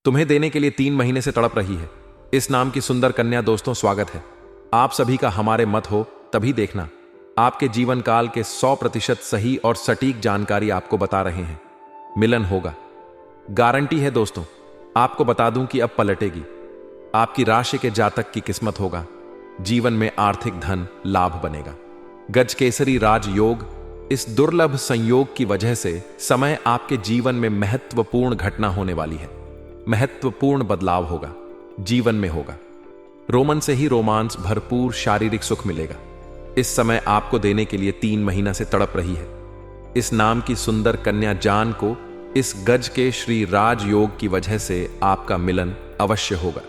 तुम्हें देने के लिए 3 महीने से तड़प रही है। इस नाम की सुंदर कन्या। दोस्तों, स्वागत है आप सभी का हमारे मत हो तभी देखना। आपके जीवन काल के 100% सही और सटीक जानकारी आपको बता रहे हैं। मिलन होगा, गारंटी है दोस्तों। आपको बता दूं कि अब पलटेगी। आपकी राशि के जातक की किस्मत होगा। जीवन में आर्थिक धन लाभ बनेगा। गज केसरी राज योग, इस दुर्लभ संयोग की वजह से समय आपके जीवन में महत्वपूर्ण घटना होने वाली है। महत्वपूर्ण बदलाव होगा, जीवन में होगा। रोमन से ही रोमांस भरपूर शारीरिक सुख मिलेगा। इस समय आपको देने के लिए 3 महीना से तड़प रही है। इस नाम की सुंदर कन्या जान को इस गज के श्री राज योग की वजह से आपका मिलन अवश्य होगा,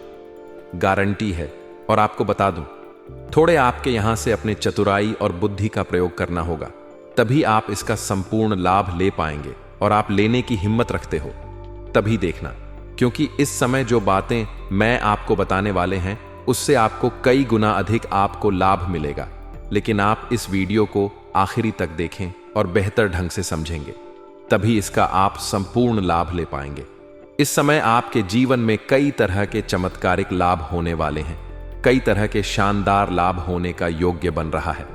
गारंटी है। और आपको बता दूं, थोड़े आपके यहां से अपने चतुराई और बुद्धि का प्रयोग करना होगा, तभी आप इसका संपूर्ण लाभ ले पाएंगे। और आप लेने की हिम्मत रखते हो तभी देखना, क्योंकि इस समय जो बातें मैं आपको बताने वाले हैं उससे आपको कई गुना अधिक आपको लाभ मिलेगा। लेकिन आप इस वीडियो को आखिरी तक देखें और बेहतर ढंग से समझेंगे, तभी इसका आप संपूर्ण लाभ ले पाएंगे। इस समय आपके जीवन में कई तरह के चमत्कारिक लाभ होने वाले हैं। कई तरह के शानदार लाभ होने का योग्य बन रहा है।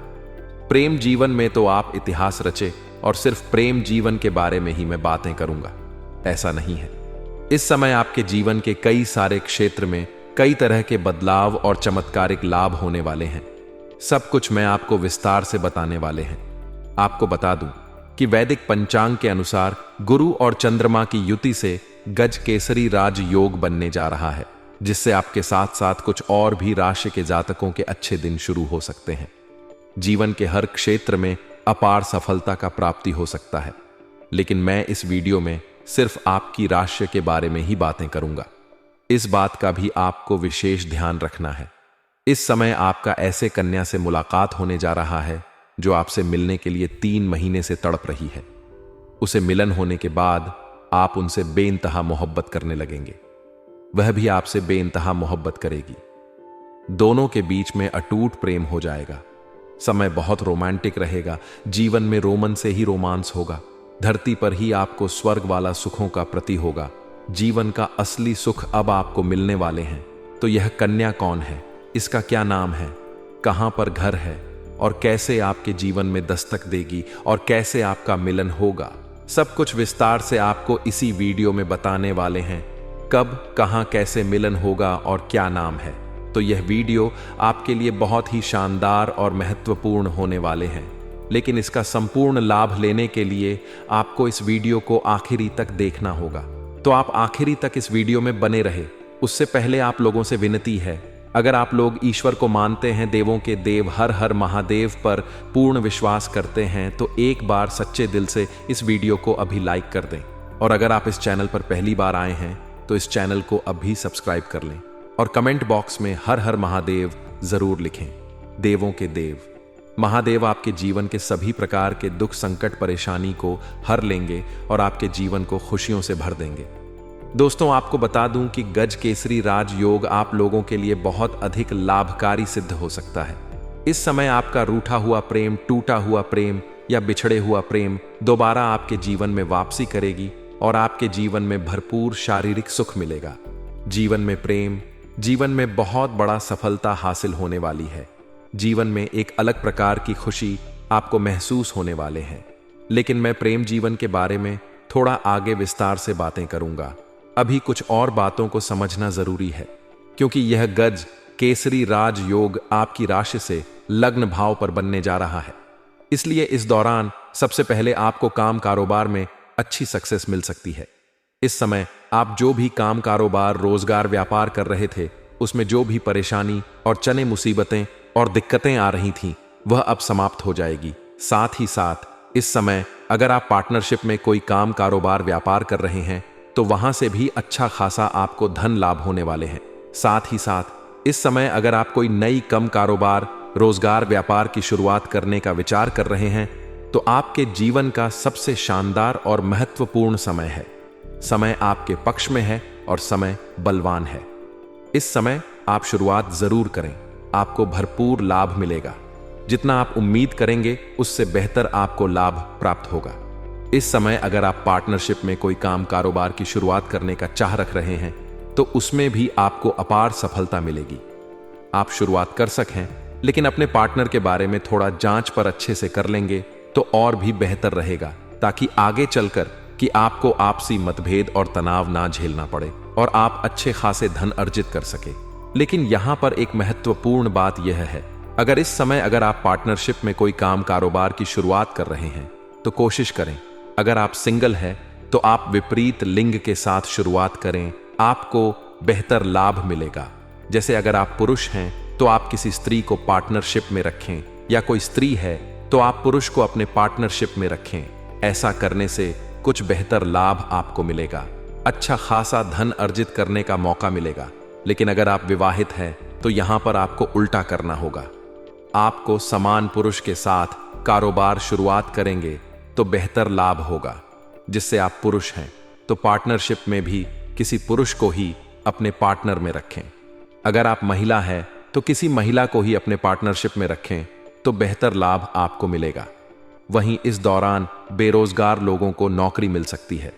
प्रेम जीवन में तो आप इतिहास रचे, और सिर्फ प्रेम जीवन के बारे में ही मैं बातें करूंगा, ऐसा नहीं है। इस समय आपके जीवन के कई सारे क्षेत्र में कई तरह के बदलाव और चमत्कारिक लाभ होने वाले हैं। सब कुछ मैं आपको विस्तार से बताने वाले हैं। आपको बता दूं कि वैदिक पंचांग के अनुसार गुरु और चंद्रमा की युति से गज केसरी राज योग बनने जा रहा है, जिससे आपके साथ साथ कुछ और भी राशि के जातकों के अच्छे दिन शुरू हो सकते हैं। जीवन के हर क्षेत्र में अपार सफलता का प्राप्ति हो सकता है। लेकिन मैं इस वीडियो में सिर्फ आपकी राशि के बारे में ही बातें करूंगा। इस बात का भी आपको विशेष ध्यान रखना है। इस समय आपका ऐसे कन्या से मुलाकात होने जा रहा है जो आपसे मिलने के लिए 3 महीने से तड़प रही है। उसे मिलन होने के बाद आप उनसे बेइंतहा मोहब्बत करने लगेंगे, वह भी आपसे बेइंतहा मोहब्बत करेगी। दोनों के बीच में अटूट प्रेम हो जाएगा। समय बहुत रोमांटिक रहेगा। जीवन में रोमन से ही रोमांस होगा। धरती पर ही आपको स्वर्ग वाला सुखों का प्रति होगा। जीवन का असली सुख अब आपको मिलने वाले हैं। तो यह कन्या कौन है, इसका क्या नाम है, कहां पर घर है, और कैसे आपके जीवन में दस्तक देगी, और कैसे आपका मिलन होगा, सब कुछ विस्तार से आपको इसी वीडियो में बताने वाले हैं। कब, कहां, कैसे मिलन होगा और क्या नाम है। तो यह वीडियो आपके लिए बहुत ही शानदार और महत्वपूर्ण होने वाले हैं। लेकिन इसका संपूर्ण लाभ लेने के लिए आपको इस वीडियो को आखिरी तक देखना होगा। तो आप आखिरी तक इस वीडियो में बने रहे। उससे पहले आप लोगों से विनती है, अगर आप लोग ईश्वर को मानते हैं, देवों के देव हर हर महादेव पर पूर्ण विश्वास करते हैं, तो एक बार सच्चे दिल से इस वीडियो को अभी लाइक कर दें। और अगर आप इस चैनल पर पहली बार आए हैं तो इस चैनल को अभी सब्सक्राइब कर लें। और कमेंट बॉक्स में हर हर महादेव जरूर लिखें। देवों के देव महादेव आपके जीवन के सभी प्रकार के दुख, संकट, परेशानी को हर लेंगे और आपके जीवन को खुशियों से भर देंगे। दोस्तों, आपको बता दूं कि गज केसरी राज योग आप लोगों के लिए बहुत अधिक लाभकारी सिद्ध हो सकता है। इस समय आपका रूठा हुआ प्रेम, टूटा हुआ प्रेम या बिछड़े हुआ प्रेम दोबारा आपके जीवन में वापसी करेगी और आपके जीवन में भरपूर शारीरिक सुख मिलेगा। जीवन में प्रेम, जीवन में बहुत बड़ा सफलता हासिल होने वाली है। जीवन में एक अलग प्रकार की खुशी आपको महसूस होने वाले हैं। लेकिन मैं प्रेम जीवन के बारे में थोड़ा आगे विस्तार से बातें करूंगा। अभी कुछ और बातों को समझना जरूरी है, क्योंकि यह गज केसरी राज योग आपकी राशि से लग्न भाव पर बनने जा रहा है। इसलिए इस दौरान सबसे पहले आपको काम कारोबार में अच्छी सक्सेस मिल सकती है। इस समय आप जो भी काम कारोबार, रोजगार, व्यापार कर रहे थे, उसमें जो भी परेशानी और चने मुसीबतें और दिक्कतें आ रही थीं, वह अब समाप्त हो जाएगी। साथ ही साथ इस समय अगर आप पार्टनरशिप में कोई काम कारोबार, व्यापार कर रहे हैं, तो वहां से भी अच्छा खासा आपको धन लाभ होने वाले हैं। साथ ही साथ इस समय अगर आप कोई नई कम कारोबार, रोजगार, व्यापार की शुरुआत करने का विचार कर रहे हैं, तो आपके जीवन का सबसे शानदार और महत्वपूर्ण समय है। समय आपके पक्ष में है और समय बलवान है। इस समय आप शुरुआत जरूर करें, आपको भरपूर लाभ मिलेगा। जितना आप उम्मीद करेंगे उससे बेहतर आपको लाभ प्राप्त होगा। इस समय अगर आप पार्टनरशिप में कोई काम कारोबार की शुरुआत करने का चाह रख रहे हैं, तो उसमें भी आपको अपार सफलता मिलेगी। आप शुरुआत कर सकें, लेकिन अपने पार्टनर के बारे में थोड़ा जांच पर अच्छे से कर लेंगे तो और भी बेहतर रहेगा, ताकि आगे चलकर कि आपको आपसी मतभेद और तनाव ना झेलना पड़े और आप अच्छे खासे धन अर्जित कर सके। लेकिन यहां पर एक महत्वपूर्ण बात यह है, अगर इस समय अगर आप पार्टनरशिप में कोई काम कारोबार की शुरुआत कर रहे हैं तो कोशिश करें, अगर आप सिंगल हैं तो आप विपरीत लिंग के साथ शुरुआत करें, आपको बेहतर लाभ मिलेगा। जैसे अगर आप पुरुष हैं तो आप किसी स्त्री को पार्टनरशिप में रखें, या कोई स्त्री है तो आप पुरुष को अपने पार्टनरशिप में रखें। ऐसा करने से कुछ बेहतर लाभ आपको मिलेगा, अच्छा खासा धन अर्जित करने का मौका मिलेगा। लेकिन अगर आप विवाहित हैं तो यहां पर आपको उल्टा करना होगा। आपको समान पुरुष के साथ कारोबार शुरुआत करेंगे तो बेहतर लाभ होगा। जिससे आप पुरुष हैं तो पार्टनरशिप में भी किसी पुरुष को ही अपने पार्टनर में रखें। अगर आप महिला हैं तो किसी महिला को ही अपने पार्टनरशिप में रखें तो बेहतर लाभ आपको मिलेगा। वहीं इस दौरान बेरोजगार लोगों को नौकरी मिल सकती है।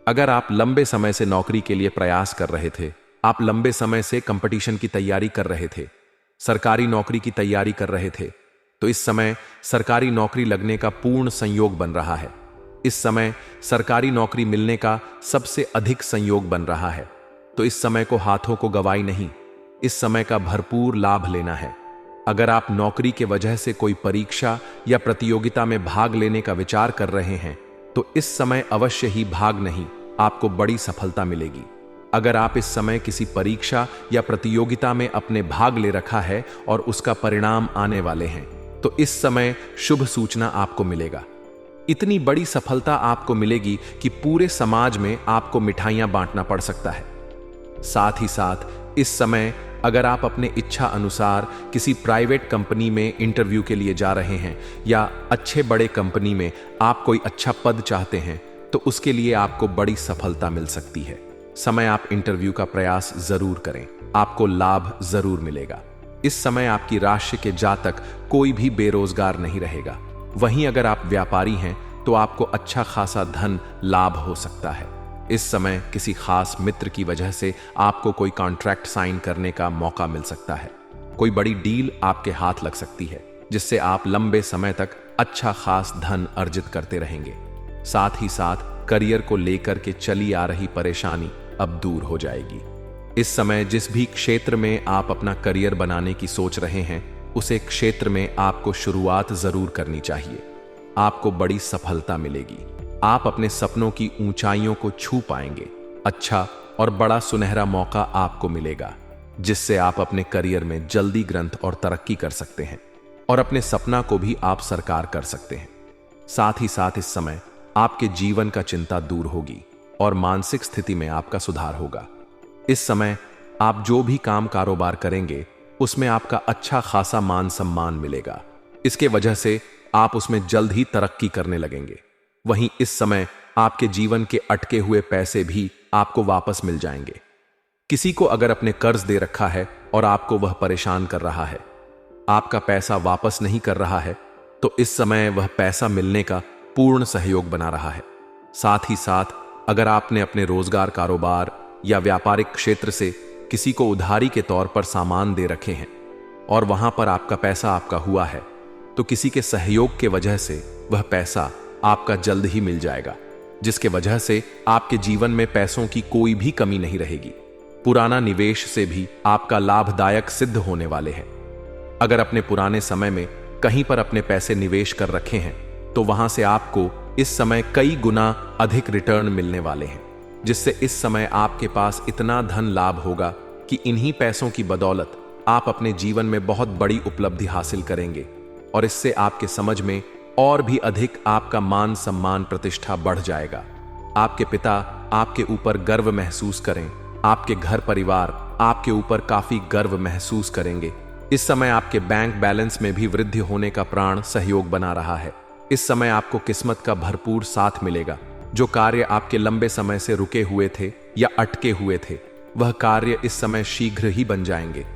अगर आप लंबे समय से नौकरी के लिए प्रयास कर रहे थे, आप लंबे समय से कंपटीशन की तैयारी कर रहे थे, सरकारी नौकरी की तैयारी कर रहे थे, तो इस समय सरकारी नौकरी लगने का पूर्ण संयोग बन रहा है। इस समय सरकारी नौकरी मिलने का सबसे अधिक संयोग बन रहा है। तो इस समय को हाथों को गवाई नहीं, इस समय का भरपूर लाभ लेना है। अगर आप नौकरी के वजह से कोई परीक्षा या प्रतियोगिता में भाग लेने का विचार कर रहे हैं तो इस समय अवश्य ही भाग नहीं, आपको बड़ी सफलता मिलेगी। अगर आप इस समय किसी परीक्षा या प्रतियोगिता में अपने भाग ले रखा है और उसका परिणाम आने वाले हैं तो इस समय शुभ सूचना आपको मिलेगा। इतनी बड़ी सफलता आपको मिलेगी कि पूरे समाज में आपको मिठाइयां बांटना पड़ सकता है। साथ ही साथ इस समय अगर आप अपने इच्छा अनुसार किसी प्राइवेट कंपनी में इंटरव्यू के लिए जा रहे हैं या अच्छे बड़े कंपनी में आप कोई अच्छा पद चाहते हैं तो उसके लिए आपको बड़ी सफलता मिल सकती है। समय आप इंटरव्यू का प्रयास जरूर करें, आपको लाभ जरूर मिलेगा। इस समय आपकी राशि के जातक कोई भी बेरोजगार नहीं रहेगा। वहीं अगर आप व्यापारी हैं तो आपको अच्छा खासा धन लाभ हो सकता है। इस समय किसी खास मित्र की वजह से आपको कोई कॉन्ट्रैक्ट साइन करने का मौका मिल सकता है। कोई बड़ी डील आपके हाथ लग सकती है जिससे आप लंबे समय तक अच्छा खास धन अर्जित करते रहेंगे। साथ ही साथ करियर को लेकर के चली आ रही परेशानी अब दूर हो जाएगी। इस समय जिस भी क्षेत्र में आप अपना करियर बनाने की सोच रहे हैं उसे क्षेत्र में आपको शुरुआत जरूर करनी चाहिए। आपको बड़ी सफलता मिलेगी, आप अपने सपनों की ऊंचाइयों को छू पाएंगे। अच्छा और बड़ा सुनहरा मौका आपको मिलेगा जिससे आप अपने करियर में जल्दी ग्रंथ और तरक्की कर सकते हैं और अपने सपना को भी आप साकार कर सकते हैं। साथ ही साथ इस समय आपके जीवन का चिंता दूर होगी और मानसिक स्थिति में आपका सुधार होगा। इस समय आप जो भी काम कारोबार करेंगे उसमें आपका अच्छा खासा मान सम्मान मिलेगा। इसके वजह से आप उसमें जल्द ही तरक्की करने लगेंगे। वहीं इस समय आपके जीवन के अटके हुए पैसे भी आपको वापस मिल जाएंगे। किसी को अगर अपने कर्ज दे रखा है और आपको वह परेशान कर रहा है, आपका पैसा वापस नहीं कर रहा है, तो इस समय वह पैसा मिलने का पूर्ण सहयोग बना रहा है। साथ ही साथ अगर आपने अपने रोजगार, कारोबार या व्यापारिक क्षेत्र से किसी को उधारी के तौर पर सामान दे रखे हैं और वहां पर आपका पैसा आपका हुआ है, तो किसी के सहयोग के वजह से वह पैसा आपका जल्द ही मिल जाएगा, जिसके वजह से आपके जीवन में पैसों की कोई भी कमी नहीं रहेगी। पुराना निवेश से भी आपका लाभदायक सिद्ध होने वाले हैं। अगर अपने पुराने समय में कहीं पर अपने पैसे निवेश कर रखे हैं तो वहां से आपको इस समय कई गुना अधिक रिटर्न मिलने वाले हैं, जिससे इस समय आपके पास इतना धन लाभ होगा कि इन्हीं पैसों की बदौलत आप अपने जीवन में बहुत बड़ी उपलब्धि हासिल करेंगे और इससे आपके समझ में और भी अधिक आपका मान सम्मान प्रतिष्ठा बढ़ जाएगा। आपके पिता आपके ऊपर गर्व महसूस करें, आपके घर परिवार आपके ऊपर काफी गर्व महसूस करेंगे। इस समय आपके बैंक बैलेंस में भी वृद्धि होने का प्राण सहयोग बना रहा है। इस समय आपको किस्मत का भरपूर साथ मिलेगा। जो कार्य आपके लंबे समय से रुके हुए थे या अटके हुए थे, वह कार्य इस समय शीघ्र ही बन जाएंगे।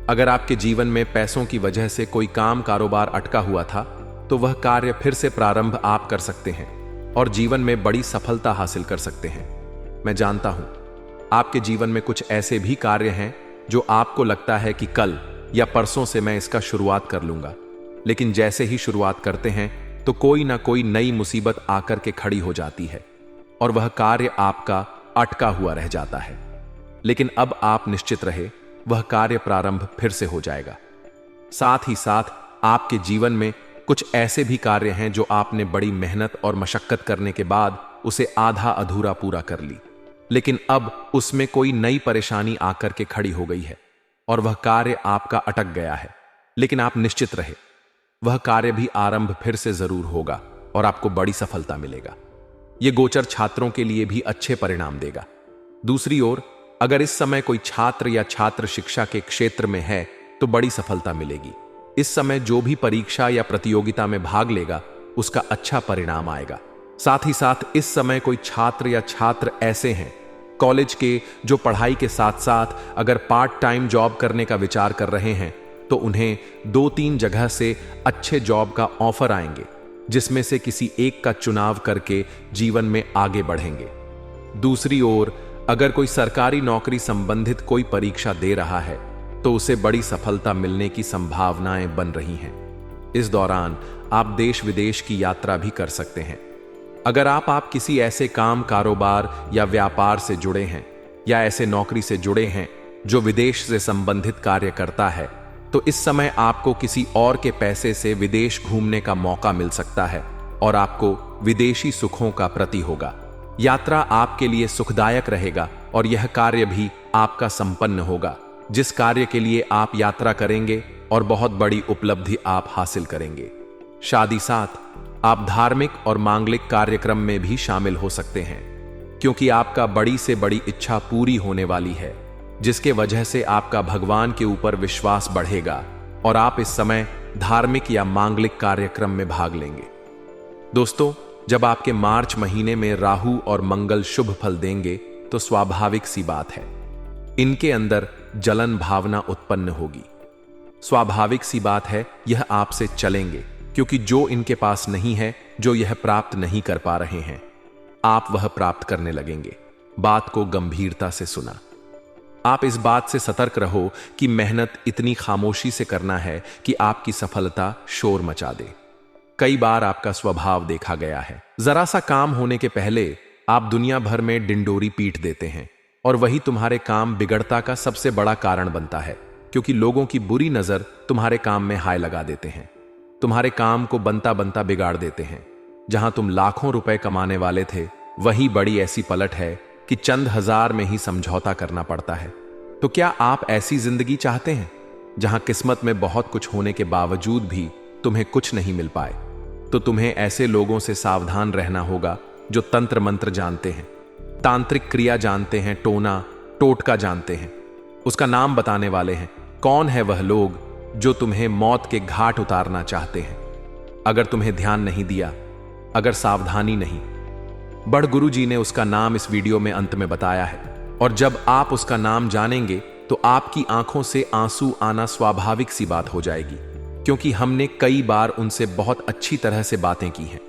अगर आपके जीवन में पैसों की वजह से कोई काम कारोबार अटका हुआ था तो वह कार्य फिर से प्रारंभ आप कर सकते हैं और जीवन में बड़ी सफलता हासिल कर सकते हैं। मैं जानता हूं आपके जीवन में कुछ ऐसे भी कार्य हैं जो आपको लगता है कि कल या परसों से मैं इसका शुरुआत कर लूंगा, लेकिन जैसे ही शुरुआत करते हैं तो कोई ना कोई नई मुसीबत आकर के खड़ी हो जाती है और वह कार्य आपका अटका हुआ रह जाता है। लेकिन अब आप निश्चित रहे, वह कार्य प्रारंभ फिर से हो जाएगा। साथ ही साथ आपके जीवन में कुछ ऐसे भी कार्य हैं जो आपने बड़ी मेहनत और मशक्कत करने के बाद उसे आधा अधूरा पूरा कर ली, लेकिन अब उसमें कोई नई परेशानी आकर के खड़ी हो गई है और वह कार्य आपका अटक गया है। लेकिन आप निश्चित रहे, वह कार्य भी आरंभ फिर से जरूर होगा और आपको बड़ी सफलता मिलेगा। यह गोचर छात्रों के लिए भी अच्छे परिणाम देगा। दूसरी ओर, अगर इस समय कोई छात्र या छात्र शिक्षा के क्षेत्र में है तो बड़ी सफलता मिलेगी। इस समय जो भी परीक्षा या प्रतियोगिता में भाग लेगा उसका अच्छा परिणाम आएगा। साथ ही साथ इस समय कोई छात्र या छात्र ऐसे हैं कॉलेज के जो पढ़ाई के साथ साथ अगर पार्ट टाइम जॉब करने का विचार कर रहे हैं तो उन्हें 2-3 जगह से अच्छे जॉब का ऑफर आएंगे, जिसमें से किसी एक का चुनाव करके जीवन में आगे बढ़ेंगे। दूसरी ओर, अगर कोई सरकारी नौकरी संबंधित कोई परीक्षा दे रहा है तो उसे बड़ी सफलता मिलने की संभावनाएं बन रही हैं। इस दौरान आप देश विदेश की यात्रा भी कर सकते हैं। अगर आप किसी ऐसे काम, कारोबार या व्यापार से जुड़े हैं या ऐसे नौकरी से जुड़े हैं जो विदेश से संबंधित कार्य करता है तो इस समय आपको किसी और के पैसे से विदेश घूमने का मौका मिल सकता है और आपको विदेशी सुखों का प्रति होगा। यात्रा आपके लिए सुखदायक रहेगा और यह कार्य भी आपका संपन्न होगा जिस कार्य के लिए आप यात्रा करेंगे, और बहुत बड़ी उपलब्धि आप हासिल करेंगे। शादी साथ आप धार्मिक और मांगलिक कार्यक्रम में भी शामिल हो सकते हैं, क्योंकि आपका बड़ी से बड़ी इच्छा पूरी होने वाली है, जिसके वजह से आपका भगवान के ऊपर विश्वास बढ़ेगा और आप इस समय धार्मिक या मांगलिक कार्यक्रम में भाग लेंगे। दोस्तों, जब आपके मार्च महीने में राहु और मंगल शुभ फल देंगे तो स्वाभाविक सी बात है, इनके अंदर जलन भावना उत्पन्न होगी। स्वाभाविक सी बात है, यह आपसे चलेंगे, क्योंकि जो इनके पास नहीं है, जो यह प्राप्त नहीं कर पा रहे हैं, आप वह प्राप्त करने लगेंगे। बात को गंभीरता से सुना। आप इस बात से सतर्क रहो कि मेहनत इतनी खामोशी से करना है कि आपकी सफलता शोर मचा दे। कई बार आपका स्वभाव देखा गया है, जरा सा काम होने के पहले आप दुनिया भर में डिंडोरी पीट देते हैं और वही तुम्हारे काम बिगड़ता का सबसे बड़ा कारण बनता है, क्योंकि लोगों की बुरी नजर तुम्हारे काम में हाय लगा देते हैं, तुम्हारे काम को बनता बनता बिगाड़ देते हैं। जहां तुम लाखों रुपए कमाने वाले थे, वही बड़ी ऐसी पलट है कि चंद हजार में ही समझौता करना पड़ता है। तो क्या आप ऐसी जिंदगी चाहते हैं जहां किस्मत में बहुत कुछ होने के बावजूद भी तुम्हें कुछ नहीं मिल पाए? तो तुम्हें ऐसे लोगों से सावधान रहना होगा जो तंत्र मंत्र जानते हैं, तांत्रिक क्रिया जानते हैं, टोना टोटका जानते हैं, उसका नाम बताने वाले हैं। कौन है वह लोग जो तुम्हें मौत के घाट उतारना चाहते हैं? अगर तुम्हें ध्यान नहीं दिया, अगर सावधानी नहीं, बड़ गुरु जी ने उसका नाम इस वीडियो में अंत में बताया है, और जब आप उसका नाम जानेंगे तो आपकी आंखों से आंसू आना स्वाभाविक सी बात हो जाएगी, क्योंकि हमने कई बार उनसे बहुत अच्छी तरह से बातें की हैं।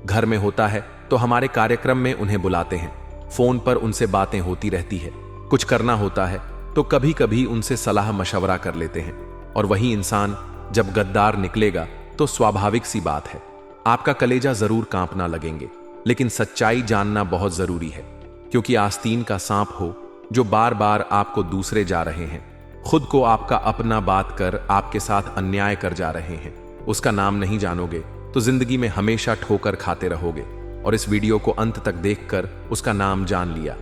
घर में होता है तो हमारे कार्यक्रम में उन्हें बुलाते हैं, फोन पर उनसे बातें होती रहती है, कुछ करना होता है तो कभी कभी उनसे सलाह मशवरा कर लेते हैं, और वही इंसान जब गद्दार निकलेगा तो स्वाभाविक सी बात है आपका कलेजा जरूर कांपना लगेंगे। लेकिन सच्चाई जानना बहुत जरूरी है, क्योंकि आस्तीन का सांप हो जो बार बार आपको दूसरे जा रहे हैं, खुद को आपका अपना बात कर आपके साथ अन्याय कर जा रहे हैं, उसका नाम नहीं जानोगे तो जिंदगी में हमेशा ठोकर खाते रहोगे। और इस वीडियो को अंत तक देखकर उसका नाम जान लिया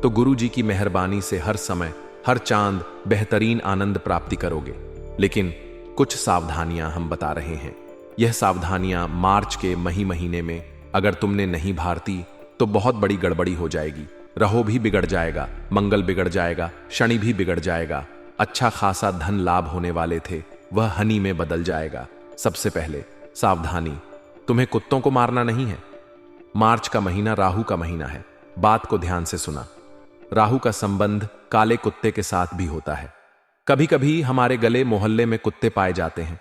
तो गुरु जी की मेहरबानी से हर समय हर चांद बेहतरीन आनंद प्राप्ति करोगे। लेकिन कुछ सावधानियां हम बता रहे हैं। यह सावधानियां मार्च के महीने में अगर तुमने नहीं भारती तो बहुत बड़ी गड़बड़ी हो जाएगी। राहु भी बिगड़ जाएगा, मंगल बिगड़ जाएगा, शनि भी बिगड़ जाएगा। अच्छा खासा धन लाभ होने वाले थे वह हनी में बदल जाएगा। सबसे पहले सावधानी, तुम्हें कुत्तों को मारना नहीं है। मार्च का महीना राहु का महीना है। बात को ध्यान से सुना। राहु का संबंध काले कुत्ते के साथ भी होता है। कभी कभी हमारे गले मोहल्ले में कुत्ते पाए जाते हैं,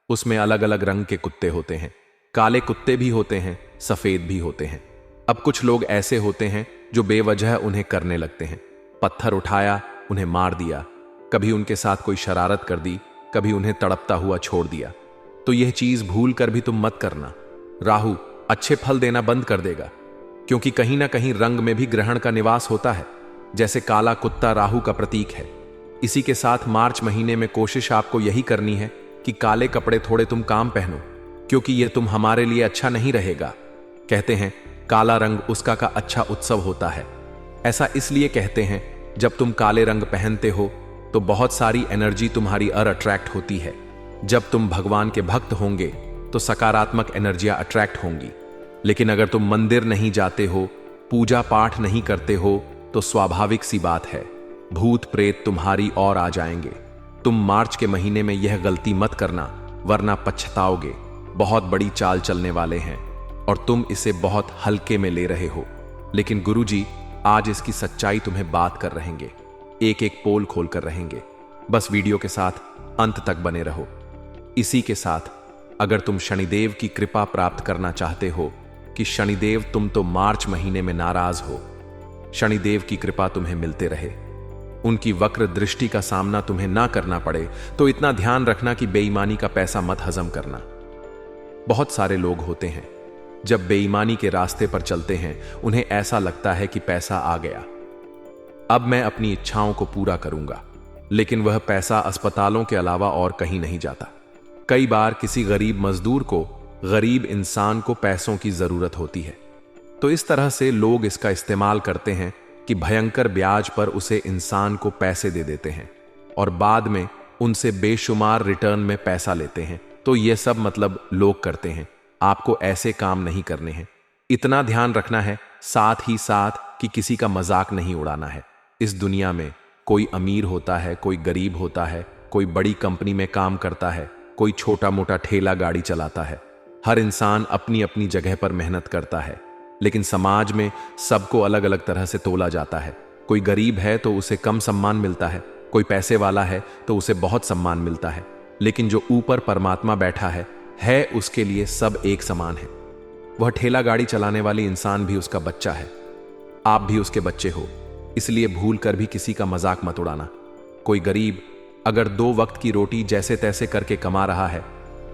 उसमें अलग अलग रंग के कुत्ते होते हैं, काले कुत्ते भी होते हैं, सफेद भी होते हैं। अब कुछ लोग ऐसे होते हैं जो बेवजह उन्हें करने लगते हैं। पत्थर उठाया, उन्हें मार दिया, कभी उनके साथ कोई शरारत कर दी, कभी उन्हें तड़पता हुआ छोड़ दिया। तो यह चीज भूल कर भी तुम मत करना। राहु अच्छे फल देना बंद कर देगा, क्योंकि कहीं ना कहीं रंग में भी ग्रहण का निवास होता है। जैसे काला कुत्ता राहु का प्रतीक है। इसी के साथ मार्च महीने में कोशिश आपको यही करनी है कि काले कपड़े थोड़े तुम काम पहनो, क्योंकि यह तुम हमारे लिए अच्छा नहीं रहेगा। कहते हैं काला रंग उसका का अच्छा उत्सव होता है। ऐसा इसलिए कहते हैं, जब तुम काले रंग पहनते हो तो बहुत सारी एनर्जी तुम्हारी अट्रैक्ट होती है। जब तुम भगवान के भक्त होंगे तो सकारात्मक एनर्जियां अट्रैक्ट होंगी। लेकिन अगर तुम मंदिर नहीं जाते हो, पूजा पाठ नहीं करते हो, तो स्वाभाविक सी बात है, भूत प्रेत तुम्हारी ओर आ जाएंगे। तुम मार्च के महीने में यह गलती मत करना, वरना पछताओगे। बहुत बड़ी चाल चलने वाले हैं और तुम इसे बहुत हल्के में ले रहे हो। लेकिन गुरुजी आज इसकी सच्चाई तुम्हें बात कर रहेंगे, एक एक पोल खोल कर रहेंगे। बस वीडियो के साथ अंत तक बने रहो। इसी के साथ अगर तुम शनिदेव की कृपा प्राप्त करना चाहते हो कि शनिदेव तुम तो मार्च महीने में नाराज हो, शनिदेव की कृपा तुम्हें मिलते रहे, उनकी वक्र दृष्टि का सामना तुम्हें ना करना पड़े, तो इतना ध्यान रखना कि बेईमानी का पैसा मत हजम करना। बहुत सारे लोग होते हैं जब बेईमानी के रास्ते पर चलते हैं, उन्हें ऐसा लगता है कि पैसा आ गया, अब मैं अपनी इच्छाओं को पूरा करूंगा। लेकिन वह पैसा अस्पतालों के अलावा और कहीं नहीं जाता। कई बार किसी गरीब मजदूर को, गरीब इंसान को पैसों की जरूरत होती है, तो इस तरह से लोग इसका इस्तेमाल करते हैं कि भयंकर ब्याज पर उसे इंसान को पैसे दे देते हैं और बाद में उनसे बेशुमार रिटर्न में पैसा लेते हैं। तो यह सब मतलब लोग करते हैं, आपको ऐसे काम नहीं करने हैं। इतना ध्यान रखना है, साथ ही साथ कि किसी का मजाक नहीं उड़ाना है। इस दुनिया में कोई अमीर होता है, कोई गरीब होता है, कोई बड़ी कंपनी में काम करता है, कोई छोटा मोटा ठेला गाड़ी चलाता है। हर इंसान अपनी अपनी जगह पर मेहनत करता है, लेकिन समाज में सबको अलग अलग तरह से तोला जाता है। कोई गरीब है तो उसे कम सम्मान मिलता है, कोई पैसे वाला है तो उसे बहुत सम्मान मिलता है। लेकिन जो ऊपर परमात्मा बैठा है उसके लिए सब एक समान है। वह ठेला गाड़ी चलाने वाली इंसान भी उसका बच्चा है, आप भी उसके बच्चे हो, इसलिए भूल कर भी किसी का मजाक मत उड़ाना। कोई गरीब अगर 2 वक्त की रोटी जैसे तैसे करके कमा रहा है,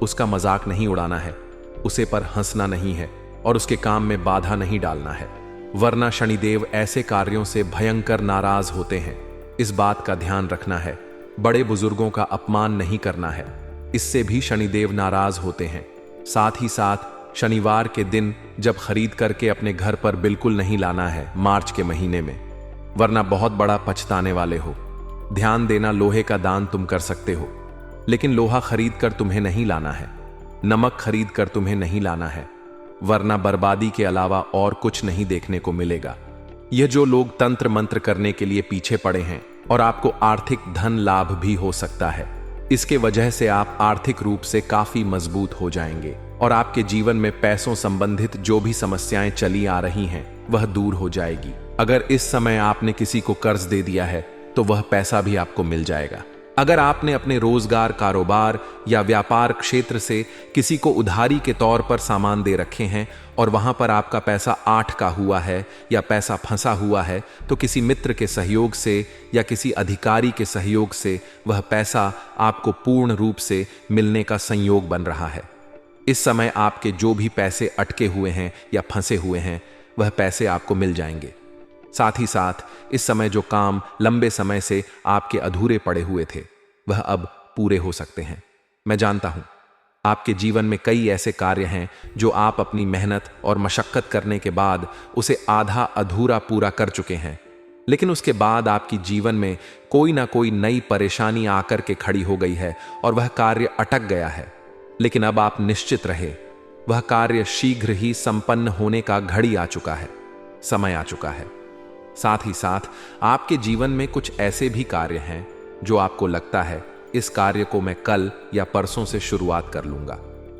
उसका मजाक नहीं उड़ाना है, उसे पर हंसना नहीं है और उसके काम में बाधा नहीं डालना है, वरना शनिदेव ऐसे कार्यों से भयंकर नाराज होते हैं। इस बात का ध्यान रखना है, बड़े बुजुर्गों का अपमान नहीं करना है, इससे भी शनिदेव नाराज होते हैं। साथ ही साथ शनिवार के दिन जब खरीद करके अपने घर पर बिल्कुल नहीं लाना है मार्च के महीने में, वरना बहुत बड़ा पछताने वाले हो। ध्यान देना, लोहे का दान तुम कर सकते हो, लेकिन लोहा खरीद कर तुम्हें नहीं लाना है, नमक खरीद कर तुम्हें नहीं लाना है, वरना बर्बादी के अलावा और कुछ नहीं देखने को मिलेगा। यह जो लोग तंत्र मंत्र करने के लिए पीछे पड़े हैं और आपको आर्थिक धन लाभ भी हो सकता है, इसके वजह से आप आर्थिक रूप से काफी मजबूत हो जाएंगे और आपके जीवन में पैसों संबंधित जो भी समस्याएं चली आ रही हैं वह दूर हो जाएगी। अगर इस समय आपने किसी को कर्ज दे दिया है तो वह पैसा भी आपको मिल जाएगा। अगर आपने अपने रोजगार, कारोबार या व्यापार क्षेत्र से किसी को उधारी के तौर पर सामान दे रखे हैं और वहां पर आपका पैसा 8 का हुआ है या पैसा फंसा हुआ है, तो किसी मित्र के सहयोग से या किसी अधिकारी के सहयोग से वह पैसा आपको पूर्ण रूप से मिलने का संयोग बन रहा है। इस समय आपके जो भी पैसे अटके हुए हैं या फंसे हुए हैं वह पैसे आपको मिल जाएंगे। साथ ही साथ इस समय जो काम लंबे समय से आपके अधूरे पड़े हुए थे वह अब पूरे हो सकते हैं। मैं जानता हूं आपके जीवन में कई ऐसे कार्य हैं जो आप अपनी मेहनत और मशक्कत करने के बाद उसे आधा अधूरा पूरा कर चुके हैं, लेकिन उसके बाद आपकी जीवन में कोई ना कोई नई परेशानी आकर के खड़ी हो गई है और वह कार्य अटक गया है। लेकिन अब आप निश्चित रहे, वह कार्य शीघ्र ही संपन्न होने का घड़ी आ चुका है, समय आ चुका है। साथ ही साथ आपके जीवन में कुछ ऐसे भी कार्य हैं जो आपको लगता है इस कार्य को मैं कल या परसों से शुरुआत कर लूंगा,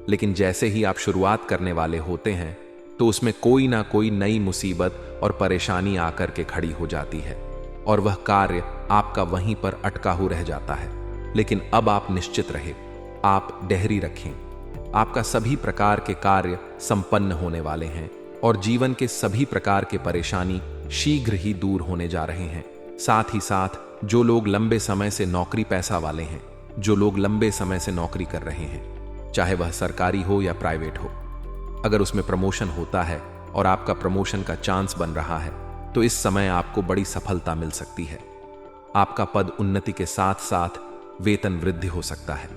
लेकिन जैसे ही आप शुरुआत करने वाले होते हैं तो उसमें कोई ना कोई नई मुसीबत और परेशानी आकर के खड़ी हो जाती है और वह कार्य आपका वहीं पर अटका हुआ रह जाता है। लेकिन अब आप निश्चित रहे, आप डेहरी रखें, आपका सभी प्रकार के कार्य संपन्न होने वाले हैं और जीवन के सभी प्रकार के परेशानी शीघ्र ही दूर होने जा रहे हैं। साथ ही साथ जो लोग लंबे समय से नौकरी पैसा वाले हैं, जो लोग लंबे समय से नौकरी कर रहे हैं, चाहे वह सरकारी हो या प्राइवेट हो, अगर उसमें प्रमोशन होता है और आपका प्रमोशन का चांस बन रहा है तो इस समय आपको बड़ी सफलता मिल सकती है। आपका पद उन्नति के साथ साथ वेतन वृद्धि हो सकता है।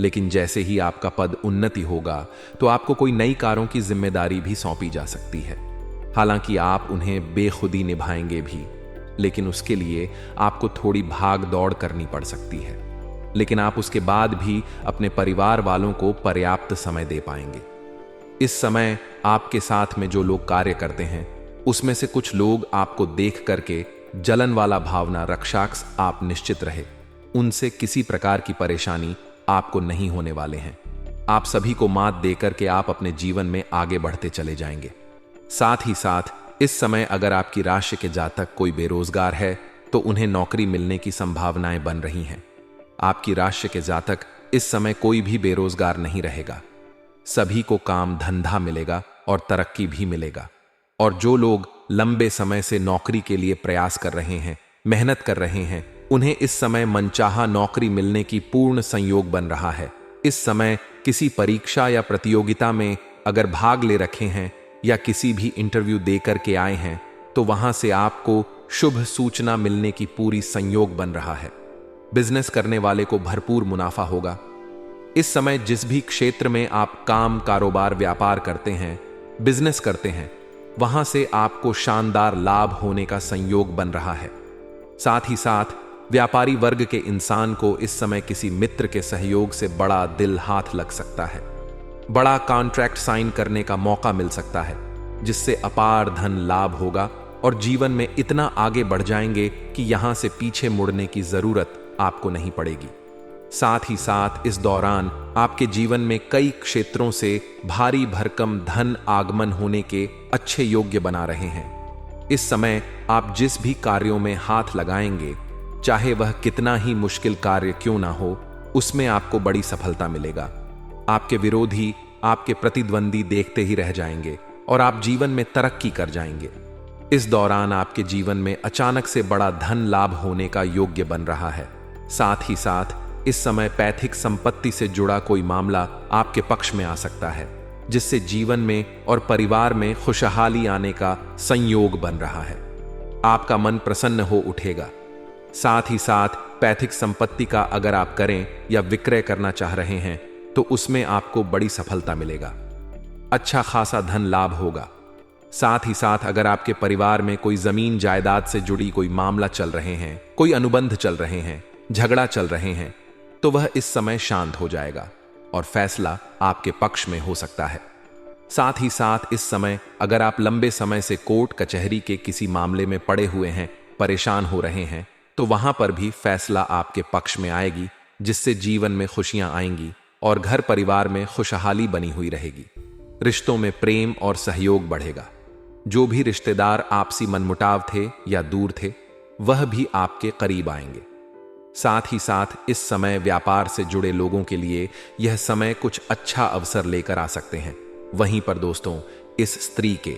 लेकिन जैसे ही आपका पद उन्नति होगा तो आपको कोई नई कारों की जिम्मेदारी भी सौंपी जा सकती है। हालांकि आप उन्हें बेखुदी निभाएंगे भी, लेकिन उसके लिए आपको थोड़ी भाग दौड़ करनी पड़ सकती है। लेकिन आप उसके बाद भी अपने परिवार वालों को पर्याप्त समय दे पाएंगे। इस समय आपके साथ में जो लोग कार्य करते हैं उसमें से कुछ लोग आपको देख करके जलन वाला भावना रक्षाक्ष आप निश्चित रहे, उनसे किसी प्रकार की परेशानी आपको नहीं होने वाले हैं। आप सभी को मात देकर के आप अपने जीवन में आगे बढ़ते चले जाएंगे। साथ ही साथ इस समय अगर आपकी राशि के जातक कोई बेरोजगार है तो उन्हें नौकरी मिलने की संभावनाएं बन रही हैं। आपकी राशि के जातक इस समय कोई भी बेरोजगार नहीं रहेगा। सभी को काम धंधा मिलेगा और तरक्की भी मिलेगा। और जो लोग लंबे समय से नौकरी के लिए प्रयास कर रहे हैं, मेहनत कर रहे हैं, उन्हें इस समय मनचाहा नौकरी मिलने की पूर्ण संयोग बन रहा है। इस समय किसी परीक्षा या प्रतियोगिता में अगर भाग ले रखे हैं या किसी भी इंटरव्यू देकर के आए हैं तो वहां से आपको शुभ सूचना मिलने की पूरी संयोग बन रहा है। बिजनेस करने वाले को भरपूर मुनाफा होगा। इस समय जिस भी क्षेत्र में आप काम, कारोबार, व्यापार करते हैं, बिजनेस करते हैं, वहां से आपको शानदार लाभ होने का संयोग बन रहा है। साथ ही साथ व्यापारी वर्ग के इंसान को इस समय किसी मित्र के सहयोग से बड़ा दिल हाथ लग सकता है। बड़ा कॉन्ट्रैक्ट साइन करने का मौका मिल सकता है, जिससे अपार धन लाभ होगा और जीवन में इतना आगे बढ़ जाएंगे कि यहां से पीछे मुड़ने की जरूरत आपको नहीं पड़ेगी। साथ ही साथ इस दौरान आपके जीवन में कई क्षेत्रों से भारी भरकम धन आगमन होने के अच्छे योग्य बना रहे हैं। इस समय आप जिस भी कार्यों में हाथ लगाएंगे, चाहे वह कितना ही मुश्किल कार्य क्यों ना हो, उसमें आपको बड़ी सफलता मिलेगा। आपके विरोधी, आपके प्रतिद्वंदी देखते ही रह जाएंगे और आप जीवन में तरक्की कर जाएंगे। इस दौरान आपके जीवन में अचानक से बड़ा धन लाभ होने का योग्य बन रहा है। साथ ही साथ इस समय पैतृक संपत्ति से जुड़ा कोई मामला आपके पक्ष में आ सकता है, जिससे जीवन में और परिवार में खुशहाली आने का संयोग बन रहा है। आपका मन प्रसन्न हो उठेगा। साथ ही साथ पैतृक संपत्ति का अगर आप करें या विक्रय करना चाह रहे हैं तो उसमें आपको बड़ी सफलता मिलेगा। अच्छा खासा धन लाभ होगा। साथ ही साथ अगर आपके परिवार में कोई जमीन जायदाद से जुड़ी कोई मामला चल रहे हैं, कोई अनुबंध चल रहे हैं, झगड़ा चल रहे हैं, तो वह इस समय शांत हो जाएगा और फैसला आपके पक्ष में हो सकता है। साथ ही साथ इस समय अगर आप लंबे समय से कोर्ट कचहरी के किसी मामले में पड़े हुए हैं, परेशान हो रहे हैं, तो वहां पर भी फैसला आपके पक्ष में आएगी, जिससे जीवन में खुशियां आएंगी और घर परिवार में खुशहाली बनी हुई रहेगी। रिश्तों में प्रेम और सहयोग बढ़ेगा। जो भी रिश्तेदार आपसी मनमुटाव थे या दूर थे, वह भी आपके करीब आएंगे। साथ ही साथ इस समय व्यापार से जुड़े लोगों के लिए यह समय कुछ अच्छा अवसर लेकर आ सकते हैं। वहीं पर दोस्तों, इस स्त्री के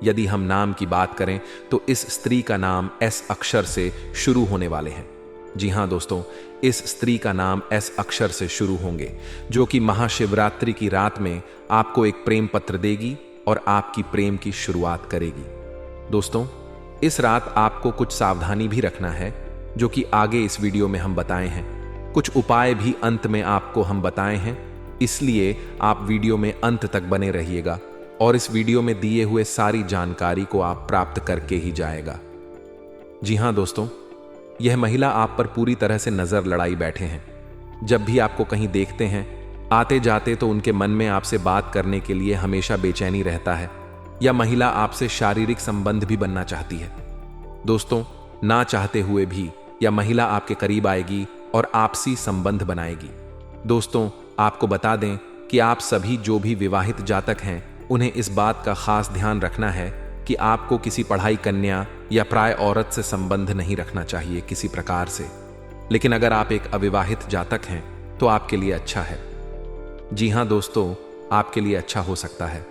यदि हम नाम की बात करें तो इस स्त्री का नाम एस अक्षर से शुरू होने वाले हैं। जी हां दोस्तों, इस स्त्री का नाम एस अक्षर से शुरू होंगे, जो कि महाशिवरात्रि की रात में आपको एक प्रेम पत्र देगी और आपकी प्रेम की शुरुआत करेगी। दोस्तों, इस रात आपको कुछ सावधानी भी रखना है, जो कि आगे इस वीडियो में हम बताए हैं। कुछ उपाय भी अंत में आपको हम बताए हैं, इसलिए आप वीडियो में अंत तक बने रहिएगा और इस वीडियो में दिए हुए सारी जानकारी को आप प्राप्त करके ही जाएगा। जी हां दोस्तों, यह महिला आप पर पूरी तरह से नजर लड़ाई बैठे हैं। जब भी आपको कहीं देखते हैं आते जाते, तो उनके मन में आपसे बात करने के लिए हमेशा बेचैनी रहता है, या महिला आपसे शारीरिक संबंध भी बनना चाहती है। दोस्तों, ना चाहते हुए भी या महिला आपके करीब आएगी और आपसी संबंध बनाएगी। दोस्तों, आपको बता दें कि आप सभी जो भी विवाहित जातक हैं, उन्हें इस बात का खास ध्यान रखना है कि आपको किसी पढ़ाई कन्या या प्राय औरत से संबंध नहीं रखना चाहिए किसी प्रकार से। लेकिन अगर आप एक अविवाहित जातक हैं तो आपके लिए अच्छा है। जी हां दोस्तों, आपके लिए अच्छा हो सकता है।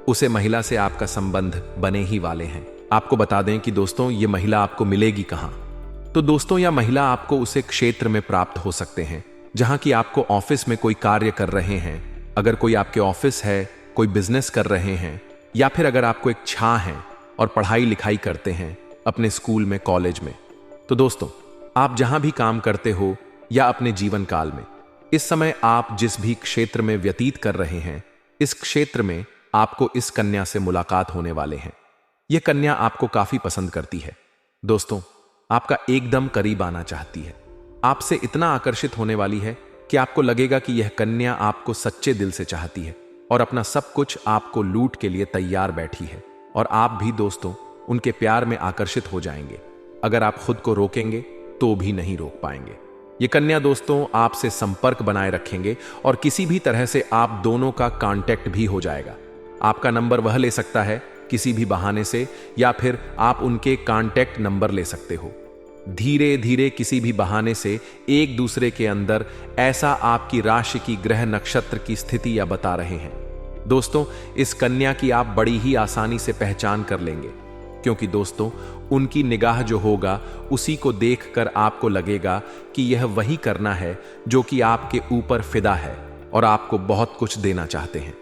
उसे महिला से आपका संबंध बने ही वाले हैं। आपको बता दें कि दोस्तों, ये महिला आपको मिलेगी कहां? तो दोस्तों, यह महिला आपको उसे क्षेत्र में प्राप्त हो सकते हैं जहां कि आपको ऑफिस में कोई कार्य कर रहे हैं। अगर कोई आपके ऑफिस है, कोई बिजनेस कर रहे हैं, या फिर अगर आपको एक छां है और पढ़ाई लिखाई करते हैं अपने स्कूल में, कॉलेज में, तो दोस्तों, आप जहां भी काम करते हो या अपने जीवन काल में, इस समय आप जिस भी क्षेत्र में व्यतीत कर रहे हैं, इस क्षेत्र में आपको इस कन्या से मुलाकात होने वाले हैं। यह कन्या आपको काफी पसंद करती है दोस्तों, आपका एकदम करीब आना चाहती है, आपसे इतना आकर्षित होने वाली है कि आपको लगेगा कि यह कन्या आपको सच्चे दिल से चाहती है और अपना सब कुछ आपको लूट के लिए तैयार बैठी है। और आप भी दोस्तों उनके प्यार में आकर्षित हो जाएंगे। अगर आप खुद को रोकेंगे तो भी नहीं रोक पाएंगे। ये कन्या दोस्तों आपसे संपर्क बनाए रखेंगे और किसी भी तरह से आप दोनों का कांटेक्ट भी हो जाएगा। आपका नंबर वह ले सकता है किसी भी बहाने से, या फिर आप उनके कांटेक्ट नंबर ले सकते हो। धीरे धीरे किसी भी बहाने से एक दूसरे के अंदर ऐसा आपकी राशि की ग्रह नक्षत्र की स्थिति या बता रहे हैं दोस्तों, इस कन्या की आप बड़ी ही आसानी से पहचान कर लेंगे, क्योंकि दोस्तों उनकी निगाह जो होगा उसी को देखकर आपको लगेगा कि यह वही करना है जो कि आपके ऊपर फिदा है और आपको बहुत कुछ देना चाहते हैं।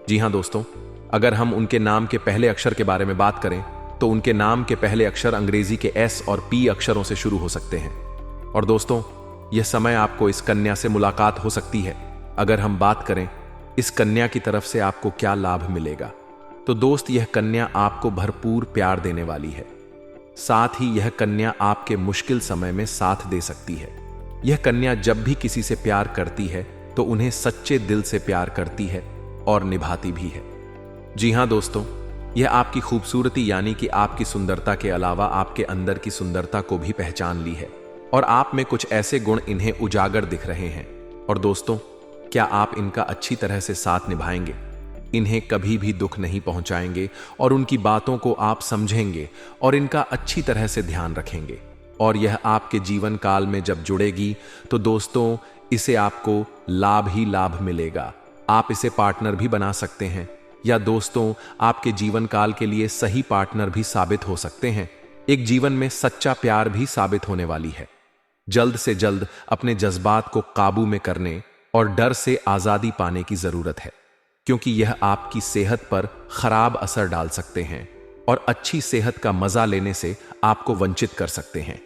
जी हां दोस्तों, अगर हम उनके नाम के पहले अक्षर के बारे में बात करें तो उनके नाम के पहले अक्षर अंग्रेजी के एस और पी अक्षरों से शुरू हो सकते हैं। और दोस्तों, यह समय आपको इस कन्या से मुलाकात हो सकती है। अगर हम बात करें इस कन्या की तरफ से आपको क्या लाभ मिलेगा, तो दोस्त यह कन्या आपको भरपूर प्यार देने वाली है। साथ ही यह कन्या आपके मुश्किल समय में साथ दे सकती है। यह कन्या जब भी किसी से प्यार करती है तो उन्हें सच्चे दिल से प्यार करती है और निभाती भी है। जी हां दोस्तों, यह आपकी खूबसूरती यानी कि आपकी सुंदरता के अलावा आपके अंदर की सुंदरता को भी पहचान ली है और आप में कुछ ऐसे गुण इन्हें उजागर दिख रहे हैं। और दोस्तों, क्या आप इनका अच्छी तरह से साथ निभाएंगे, इन्हें कभी भी दुख नहीं पहुंचाएंगे और उनकी बातों को आप समझेंगे और इनका अच्छी तरह से ध्यान रखेंगे, और यह आपके जीवन काल में जब जुड़ेगी तो दोस्तों इसे आपको लाभ ही लाभ मिलेगा। आप इसे पार्टनर भी बना सकते हैं, या दोस्तों आपके जीवन काल के लिए सही पार्टनर भी साबित हो सकते हैं। एक जीवन में सच्चा प्यार भी साबित होने वाली है। जल्द से जल्द अपने जज्बात को काबू में करने और डर से आजादी पाने की जरूरत है, क्योंकि यह आपकी सेहत पर खराब असर डाल सकते हैं और अच्छी सेहत का मजा लेने से आपको वंचित कर सकते हैं।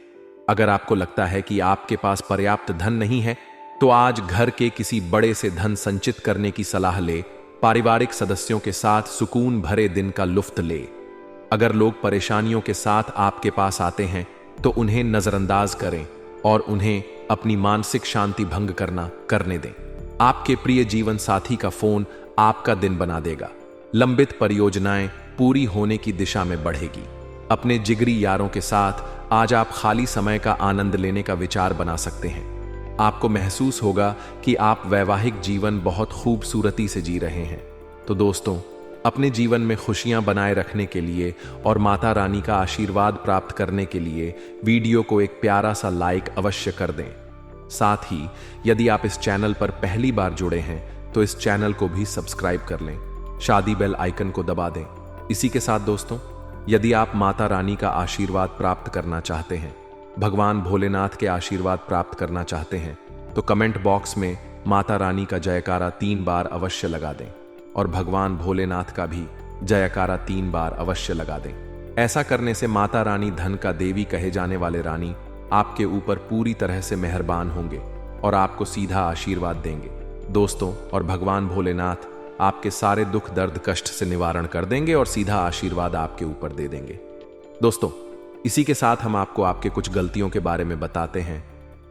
अगर आपको लगता है कि आपके पास पर्याप्त धन नहीं है, तो आज घर के किसी बड़े से धन संचित करने की सलाह ले। पारिवारिक सदस्यों के साथ सुकून भरे दिन का लुफ्त ले। अगर लोग परेशानियों के साथ आपके पास आते हैं तो उन्हें नजरअंदाज करें और उन्हें अपनी मानसिक शांति भंग करने दें। आपके प्रिय जीवन साथी का फोन आपका दिन बना देगा। लंबित परियोजनाएं पूरी होने की दिशा में बढ़ेगी। अपने जिगरी यारों के साथ आज आप खाली समय का आनंद लेने का विचार बना सकते हैं। आपको महसूस होगा कि आप वैवाहिक जीवन बहुत खूबसूरती से जी रहे हैं। तो दोस्तों, अपने जीवन में खुशियां बनाए रखने के लिए और माता रानी का आशीर्वाद प्राप्त करने के लिए वीडियो को एक प्यारा सा लाइक अवश्य कर दें। साथ ही यदि आप इस चैनल पर पहली बार जुड़े हैं तो इस चैनल को भी सब्सक्राइब कर लें, शादी बेल आइकन को दबा दें। इसी के साथ दोस्तों, यदि आप माता रानी का आशीर्वाद प्राप्त करना चाहते हैं, भगवान भोलेनाथ के आशीर्वाद प्राप्त करना चाहते हैं, तो कमेंट बॉक्स में माता रानी का जयकारा 3 बार अवश्य लगा दें और भगवान भोलेनाथ का भी जयकारा 3 बार अवश्य लगा दें। ऐसा करने से माता रानी धन का देवी कहे जाने वाले रानी आपके ऊपर पूरी तरह से मेहरबान होंगे और आपको सीधा आशीर्वाद देंगे दोस्तों। और भगवान भोलेनाथ आपके सारे दुख दर्द कष्ट से निवारण कर देंगे और सीधा आशीर्वाद आपके ऊपर दे देंगे दोस्तों। इसी के साथ हम आपको आपके कुछ गलतियों के बारे में बताते हैं,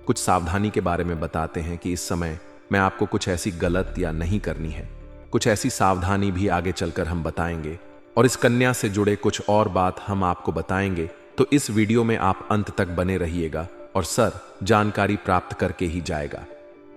कुछ सावधानी के बारे में बताते हैं कि इस समय मैं आपको कुछ ऐसी गलत या नहीं करनी है। कुछ ऐसी सावधानी भी आगे चलकर हम बताएंगे और इस कन्या से जुड़े कुछ और बात हम आपको बताएंगे। तो इस वीडियो में आप अंत तक बने रहिएगा और सर जानकारी प्राप्त करके ही जाएगा।